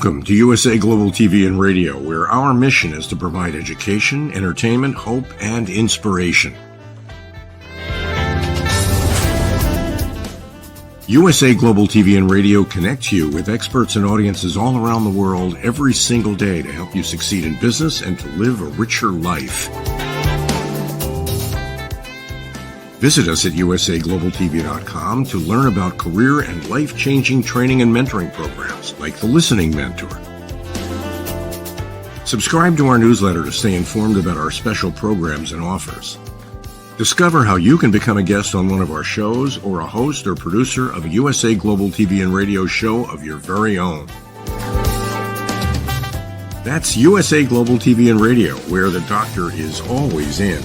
Welcome to USA Global TV and Radio, where our mission is to provide education, entertainment, hope, and inspiration. USA Global TV and Radio connects you with experts and audiences all around the world every single day to help you succeed in business and to live a richer life. Visit us at usaglobaltv.com to learn about career and life-changing training and mentoring programs like the Listening Mentor. Subscribe to our newsletter to stay informed about our special programs and offers. Discover how you can become a guest on one of our shows or a host or producer of a USA Global TV and Radio show of your very own. That's USA Global TV and Radio, where the doctor is always in.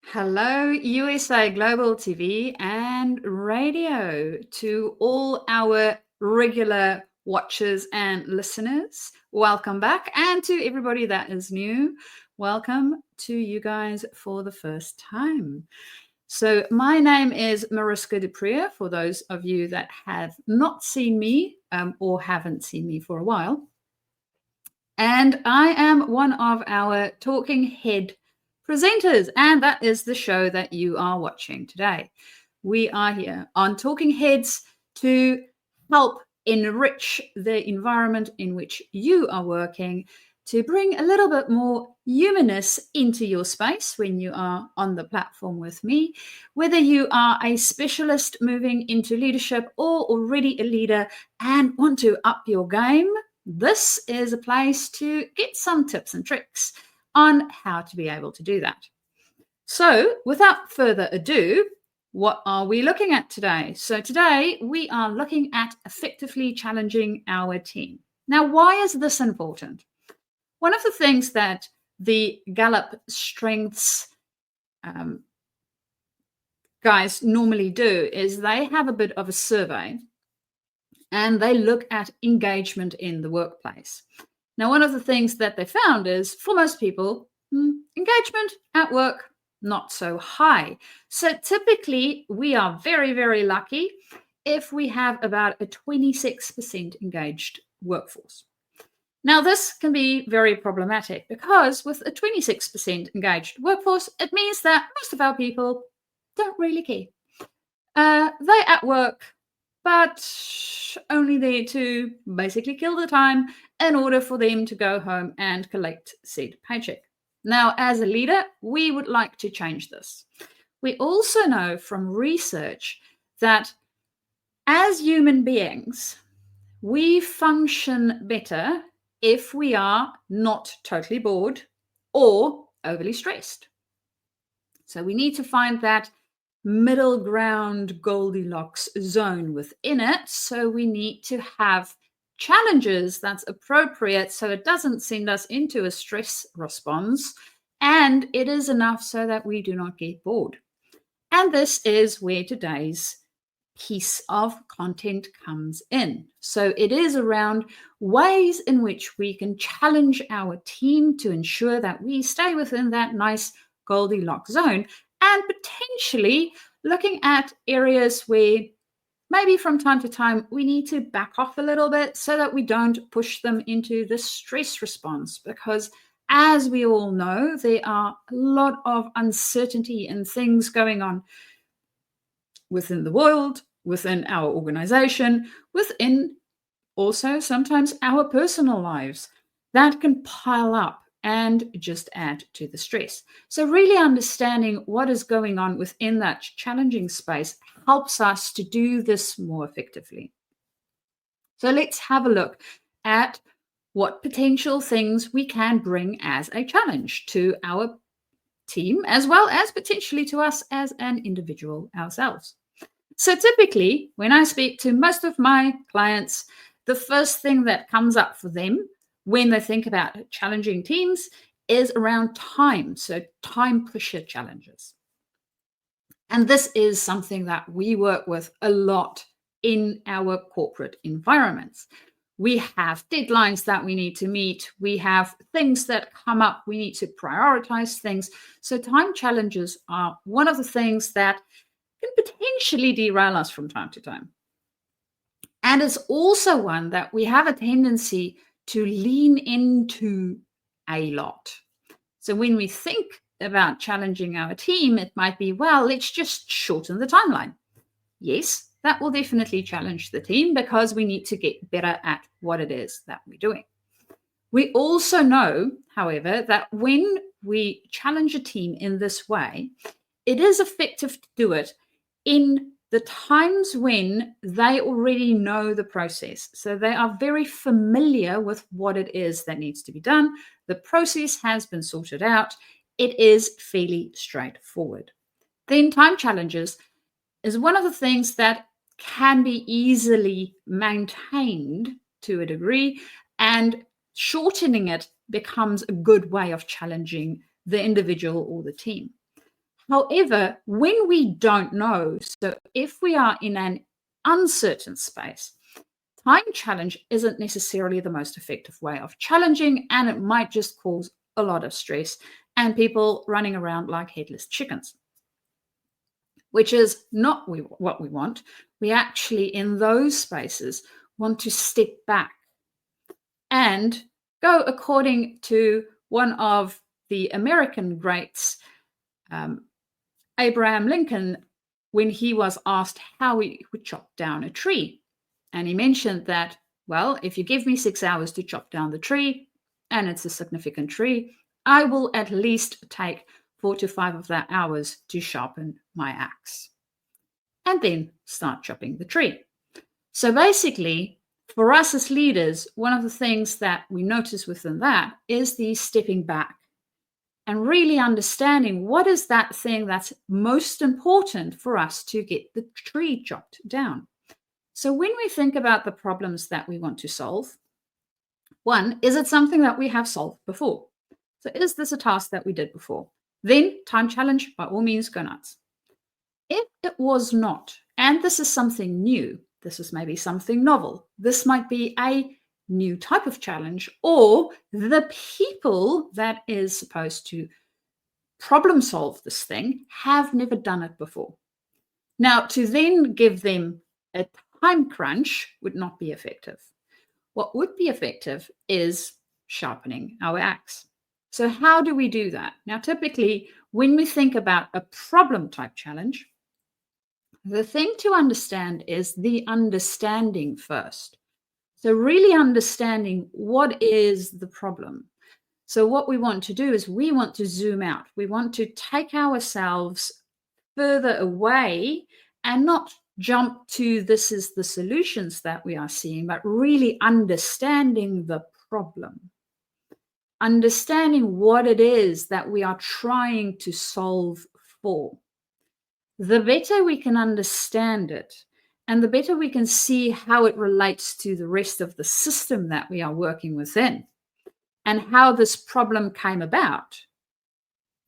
Hello, USA Global TV and Radio, to all our regular watchers and listeners. Welcome back. And to everybody that is new, welcome to you guys for the first time. So my name is MARISKA du PREEZ, for those of you that have not seen me or haven't seen me for a while. And I am one of our talking head presenters, and that is the show that you are watching today. We are here on Talking Heads to help enrich the environment in which you are working, to bring a little bit more humanness into your space when you are on the platform with me. Whether you are a specialist moving into leadership or already a leader and want to up your game, this is a place to get some tips and tricks on how to be able to do that. So without further ado, what are we looking at today? So today we are looking at effectively challenging our team. Now, why is this important? One of the things that the Gallup Strengths guys normally do is they have a bit of a survey and they look at engagement in the workplace. Now, one of the things that they found is, for most people, engagement at work, not so high. So typically, we are very, very lucky if we have about a 26% engaged workforce. Now, this can be very problematic because with a 26% engaged workforce, it means that most of our people don't really care. They're at work, but only there to basically kill the time in order for them to go home and collect said paycheck. Now, as a leader, we would like to change this. We also know from research that as human beings, we function better if we are not totally bored or overly stressed. So we need to find that middle ground Goldilocks zone within it. So we need to have challenges that's appropriate so it doesn't send us into a stress response, and it is enough so that we do not get bored. And this is where today's piece of content comes in. So it is around ways in which we can challenge our team to ensure that we stay within that nice Goldilocks zone, and potentially looking at areas where maybe from time to time we need to back off a little bit so that we don't push them into the stress response. Because as we all know, there are a lot of uncertainty and things going on within the world, within our organization, within also sometimes our personal lives that can pile up and just add to the stress. So really understanding what is going on within that challenging space helps us to do this more effectively. So let's have a look at what potential things we can bring as a challenge to our team, as well as potentially to us as an individual ourselves. So typically, when I speak to most of my clients, the first thing that comes up for them when they think about challenging teams is around time. So time pressure challenges. And this is something that we work with a lot in our corporate environments. We have deadlines that we need to meet. We have things that come up. We need to prioritize things. So time challenges are one of the things that can potentially derail us from time to time. And it's also one that we have a tendency to lean into a lot. So when we think about challenging our team, it might be, well, let's just shorten the timeline. Yes, that will definitely challenge the team because we need to get better at what it is that we're doing. We also know, however, that when we challenge a team in this way, it is effective to do it in the times when they already know the process. So they are very familiar with what it is that needs to be done. The process has been sorted out. It is fairly straightforward. Then time challenges is one of the things that can be easily maintained to a degree, and shortening it becomes a good way of challenging the individual or the team. However, when we don't know, so if we are in an uncertain space, time challenge isn't necessarily the most effective way of challenging, and it might just cause a lot of stress and people running around like headless chickens, which is not what we want. We actually, in those spaces, want to step back and go according to one of the American greats, Abraham Lincoln, when he was asked how he would chop down a tree. And he mentioned that, well, if you give me 6 hours to chop down the tree, and it's a significant tree, I will at least take 4 to 5 of that hours to sharpen my axe. And then start chopping the tree. So basically, for us as leaders, one of the things that we notice within that is the stepping back and really understanding what is that thing that's most important for us to get the tree chopped down. So when we think about the problems that we want to solve, one, is it something that we have solved before? So is this a task that we did before? Then time challenge, by all means, go nuts. If it was not, and this is something new, this is maybe something novel, this might be a new type of challenge, or the people that is supposed to problem solve this thing have never done it before. Now, to then give them a time crunch would not be effective. What would be effective is sharpening our axe. So how do we do that? Now, typically, when we think about a problem type challenge, the thing to understand is the understanding first. So really understanding what is the problem. So what we want to do is we want to zoom out. We want to take ourselves further away and not jump to this is the solutions that we are seeing, but really understanding the problem. Understanding what it is that we are trying to solve for. The better we can understand it, and the better we can see how it relates to the rest of the system that we are working within and how this problem came about,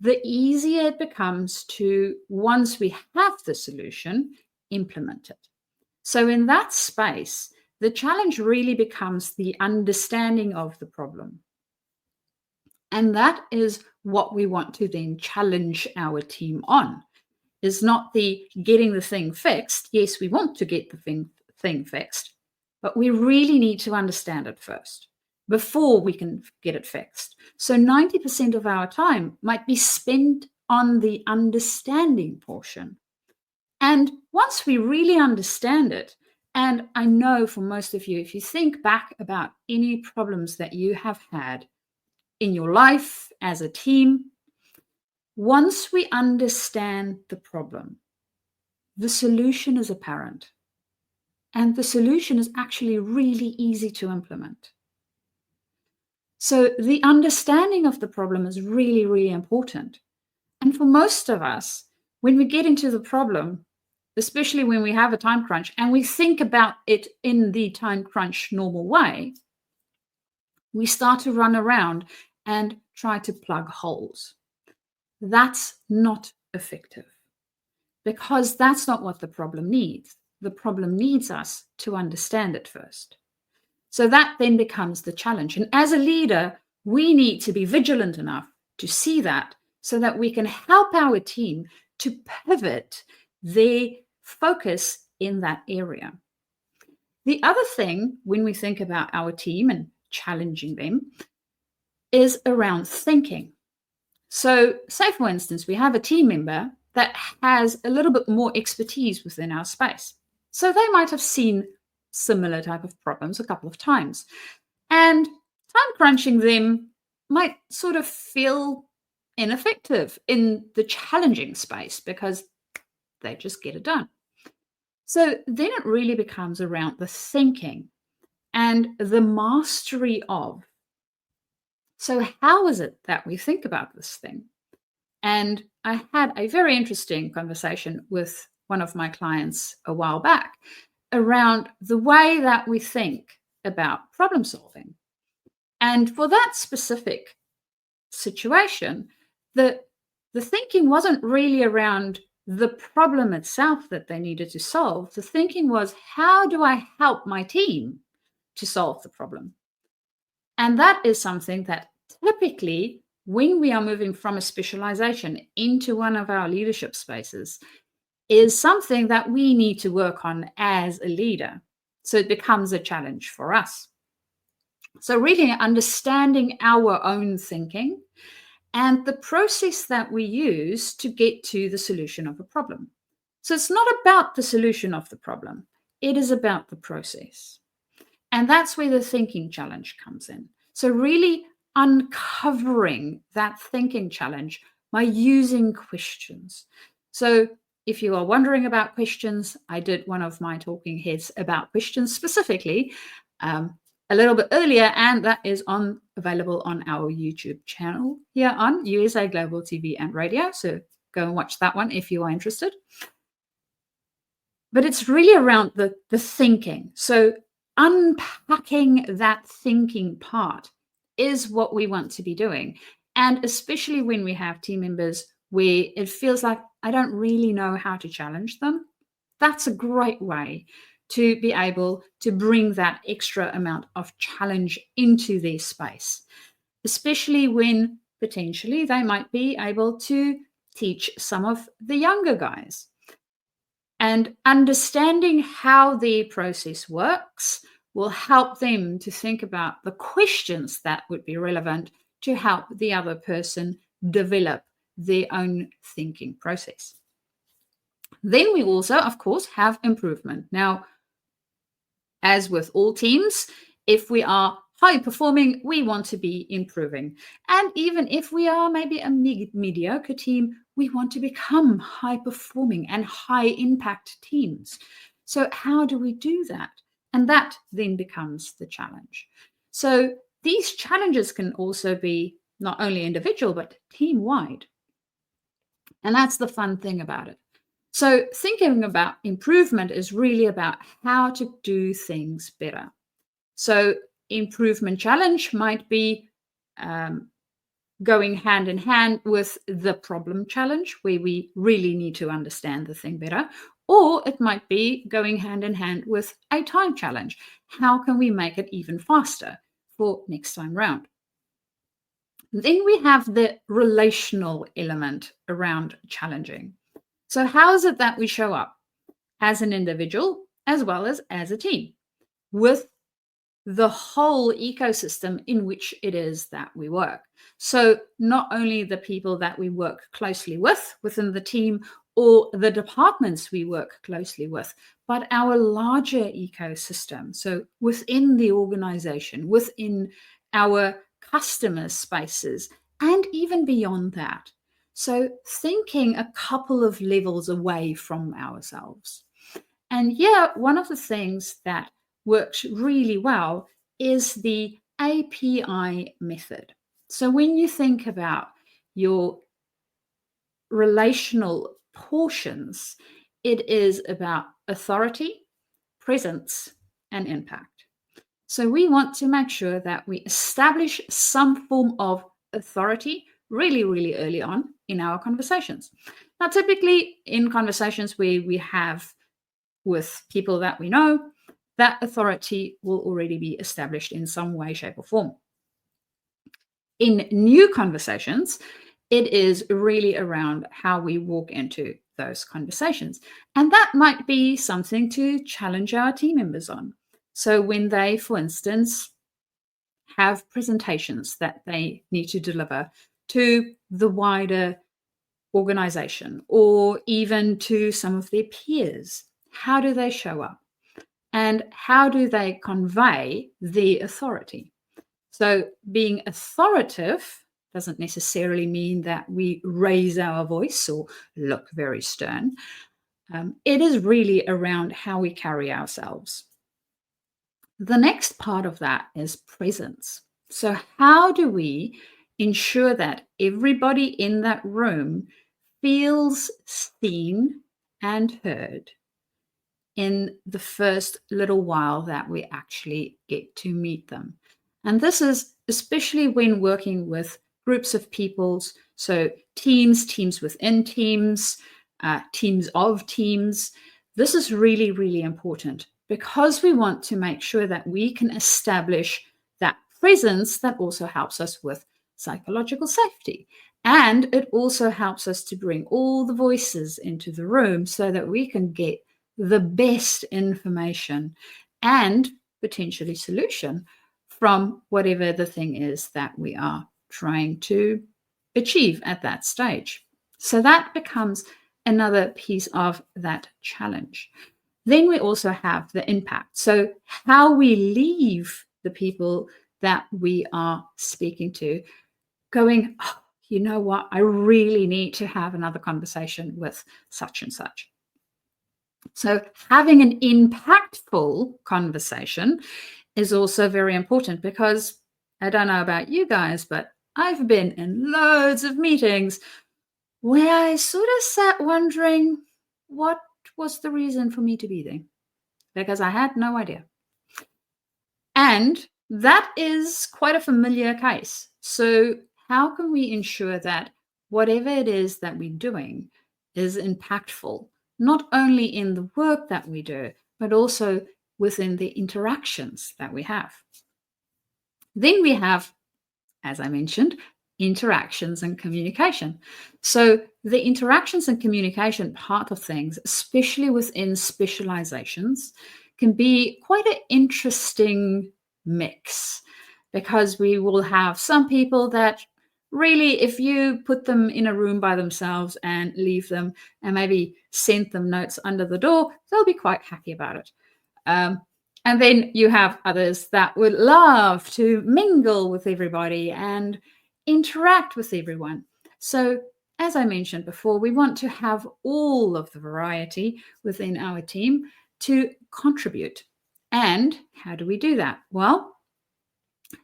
the easier it becomes to, once we have the solution, implement it. So in that space, the challenge really becomes the understanding of the problem. And that is what we want to then challenge our team on. Is not the getting the thing fixed. Yes, we want to get the thing fixed, but we really need to understand it first before we can get it fixed. So 90% of our time might be spent on the understanding portion. And once we really understand it, and I know for most of you, if you think back about any problems that you have had in your life as a team, once we understand the problem, the solution is apparent. And the solution is actually really easy to implement. So the understanding of the problem is really, really important. And for most of us, when we get into the problem, especially when we have a time crunch and we think about it in the time crunch normal way, we start to run around and try to plug holes. That's not effective because that's not what the problem needs. The problem needs us to understand it first. So that then becomes the challenge. And as a leader, we need to be vigilant enough to see that so that we can help our team to pivot their focus in that area. The other thing when we think about our team and challenging them is around thinking. So say, for instance, we have a team member that has a little bit more expertise within our space. So they might have seen similar type of problems a couple of times. And time crunching them might sort of feel ineffective in the challenging space because they just get it done. So then it really becomes around the thinking and the mastery of. So how is it that we think about this thing? And I had a very interesting conversation with one of my clients a while back around the way that we think about problem solving. And for that specific situation, the thinking wasn't really around the problem itself that they needed to solve. The thinking was, how do I help my team to solve the problem? And that is something that typically, when we are moving from a specialization into one of our leadership spaces, is something that we need to work on as a leader. So it becomes a challenge for us. So really understanding our own thinking and the process that we use to get to the solution of a problem. So it's not about the solution of the problem. It is about the process. And that's where the thinking challenge comes in. So really uncovering that thinking challenge by using questions. So if you are wondering about questions, I did one of my talking heads about questions specifically a little bit earlier, and that is available on our YouTube channel here on USA Global TV and Radio. So go and watch that one if you are interested. But it's really around the thinking. So unpacking that thinking part is what we want to be doing. And especially when we have team members where it feels like I don't really know how to challenge them, that's a great way to be able to bring that extra amount of challenge into their space, especially when potentially they might be able to teach some of the younger guys. And understanding how their process works will help them to think about the questions that would be relevant to help the other person develop their own thinking process. Then we also, of course, have improvement. Now, as with all teams, if we are high performing, we want to be improving. And even if we are maybe a mediocre team, we want to become high performing and high impact teams. So how do we do that? And that then becomes the challenge. So these challenges can also be not only individual, but team-wide. And that's the fun thing about it. So thinking about improvement is really about how to do things better. So improvement challenge might be going hand in hand with the problem challenge, where we really need to understand the thing better. Or it might be going hand in hand with a time challenge. How can we make it even faster for next time round? Then we have the relational element around challenging. So how is it that we show up as an individual as well as a team with the whole ecosystem in which it is that we work? So not only the people that we work closely with within the team or the departments we work closely with, but our larger ecosystem. So within the organization, within our customer spaces, and even beyond that. So thinking a couple of levels away from ourselves. And yeah, one of the things that works really well is the API method. So when you think about your relational portions, it is about authority, presence, and impact. So we want to make sure that we establish some form of authority really, really early on in our conversations. Now, typically in conversations where we have with people that we know, that authority will already be established in some way, shape, or form. In new conversations, it is really around how we walk into those conversations. And that might be something to challenge our team members on. So when they, for instance, have presentations that they need to deliver to the wider organization or even to some of their peers, how do they show up? And how do they convey the authority? So being authoritative doesn't necessarily mean that we raise our voice or look very stern. It is really around how we carry ourselves. The next part of that is presence. So how do we ensure that everybody in that room feels seen and heard in the first little while that we actually get to meet them? And this is especially when working with groups of peoples, so teams within teams, teams of teams. This is really, really important because we want to make sure that we can establish that presence that also helps us with psychological safety. And it also helps us to bring all the voices into the room so that we can get the best information and potentially solution from whatever the thing is that we are trying to achieve at that stage. So that becomes another piece of that challenge. Then we also have the impact. So how we leave the people that we are speaking to going, oh, you know what, I really need to have another conversation with such and such. So having an impactful conversation is also very important because I don't know about you guys, but I've been in loads of meetings where I sort of sat wondering what was the reason for me to be there, because I had no idea. And that is quite a familiar case. So how can we ensure that whatever it is that we're doing is impactful, not only in the work that we do, but also within the interactions that we have? Then we have, as I mentioned, interactions and communication. So the interactions and communication part of things, especially within specializations, can be quite an interesting mix because we will have some people that really, if you put them in a room by themselves and leave them and maybe send them notes under the door, they'll be quite happy about it. And then you have others that would love to mingle with everybody and interact with everyone. So, as I mentioned before, we want to have all of the variety within our team to contribute. And how do we do that? Well,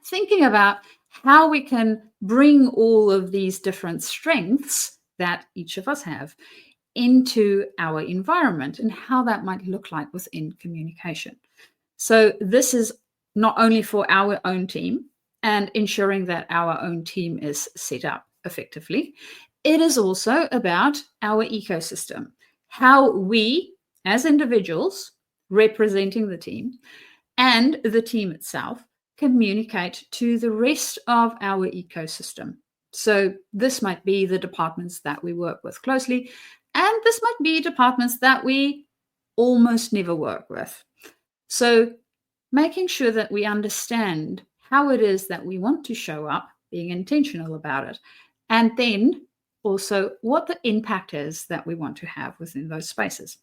thinking about how we can bring all of these different strengths that each of us have into our environment and how that might look like within communication. So this is not only for our own team and ensuring that our own team is set up effectively, it is also about our ecosystem, how we as individuals representing the team and the team itself communicate to the rest of our ecosystem. So this might be the departments that we work with closely, and this might be departments that we almost never work with. So making sure that we understand how it is that we want to show up, being intentional about it, and then also what the impact is that we want to have within those spaces.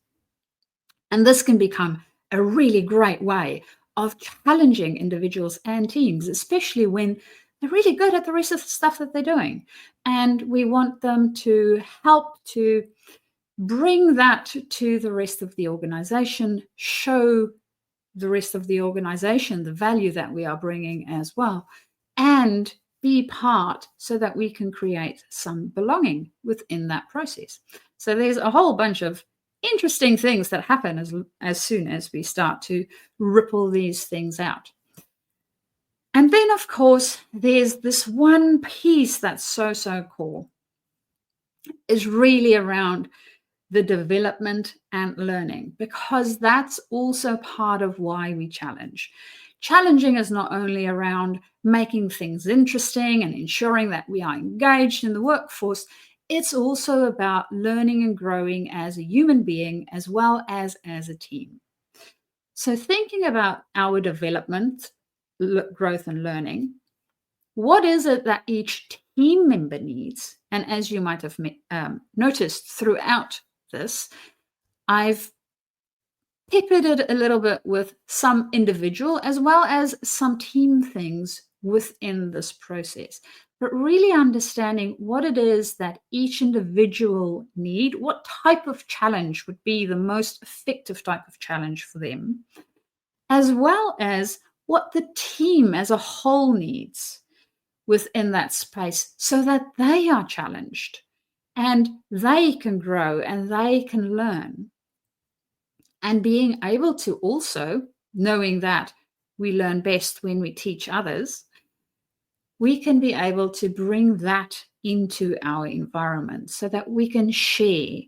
And this can become a really great way of challenging individuals and teams, especially when they're really good at the rest of the stuff that they're doing. And we want them to help to bring that to the rest of the organization, show the rest of the organization the value that we are bringing as well, and be part so that we can create some belonging within that process. So there's a whole bunch of interesting things that happen as soon as we start to ripple these things out. And then, of course, there's this one piece that's so core, is really around the development and learning, because that's also part of why we challenge. Challenging is not only around making things interesting and ensuring that we are engaged in the workforce, it's also about learning and growing as a human being as well as a team. So thinking about our development, growth and learning, what is it that each team member needs? And as you might have noticed throughout this, I've peppered it a little bit with some individual as well as some team things within this process, but really understanding what it is that each individual need, what type of challenge would be the most effective type of challenge for them, as well as what the team as a whole needs within that space so that they are challenged and they can grow and they can learn. And being able to also, knowing that we learn best when we teach others, we can be able to bring that into our environment so that we can share.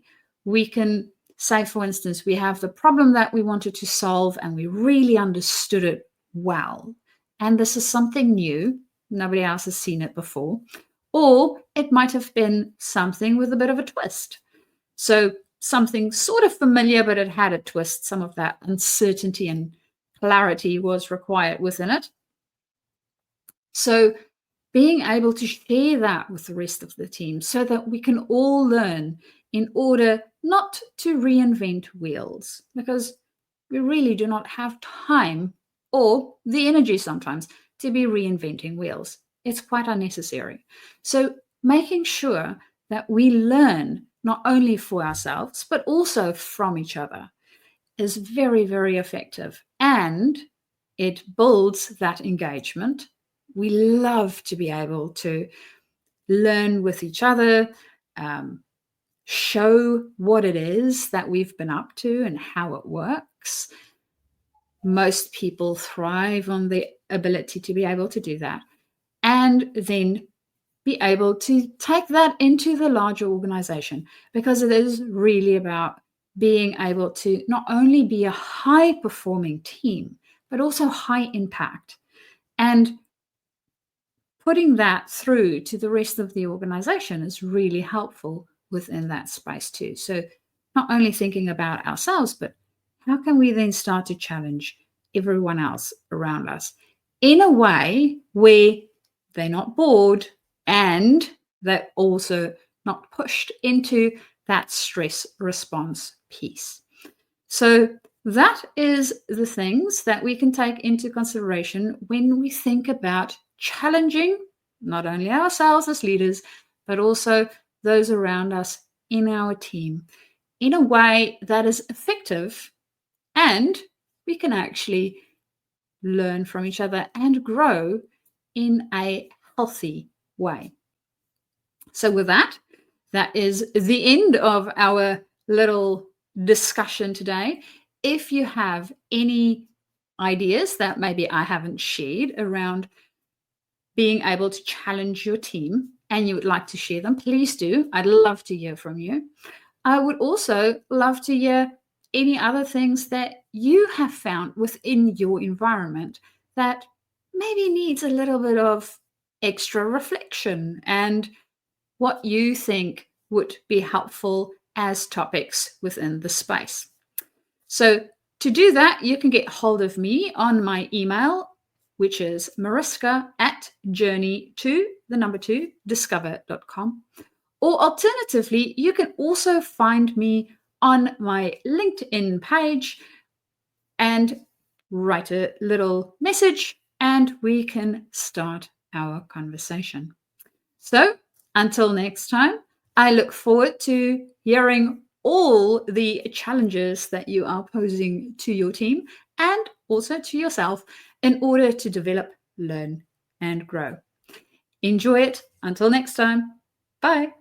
We can say, for instance, we have the problem that we wanted to solve and we really understood it well. And this is something new. Nobody else has seen it before. Or it might have been something with a bit of a twist. So something sort of familiar, but it had a twist. Some of that uncertainty and clarity was required within it. So being able to share that with the rest of the team so that we can all learn in order not to reinvent wheels, because we really do not have time or the energy sometimes to be reinventing wheels. It's quite unnecessary. So making sure that we learn not only for ourselves, but also from each other is very, very effective. And it builds that engagement. We love to be able to learn with each other, show what it is that we've been up to and how it works. Most people thrive on the ability to be able to do that and then be able to take that into the larger organization, because it is really about being able to not only be a high performing team, but also high impact, and putting that through to the rest of the organization is really helpful within that space too. So not only thinking about ourselves, but how can we then start to challenge everyone else around us in a way where they're not bored and they're also not pushed into that stress response piece. So that is the things that we can take into consideration when we think about challenging not only ourselves as leaders, but also those around us in our team in a way that is effective, and we can actually learn from each other and grow in a healthy way. So with that is the end of our little discussion today. If you have any ideas that maybe I haven't shared around being able to challenge your team and you would like to share them, please do. I'd love to hear from you. I would also love to hear any other things that you have found within your environment that maybe needs a little bit of extra reflection and what you think would be helpful as topics within the space. So to do that, you can get hold of me on my email, which is mariska@journey2discover.com. Or alternatively, you can also find me on my LinkedIn page and write a little message and we can start our conversation. So until next time, I look forward to hearing all the challenges that you are posing to your team and also to yourself in order to develop, learn, and grow. Enjoy it. Until next time. Bye.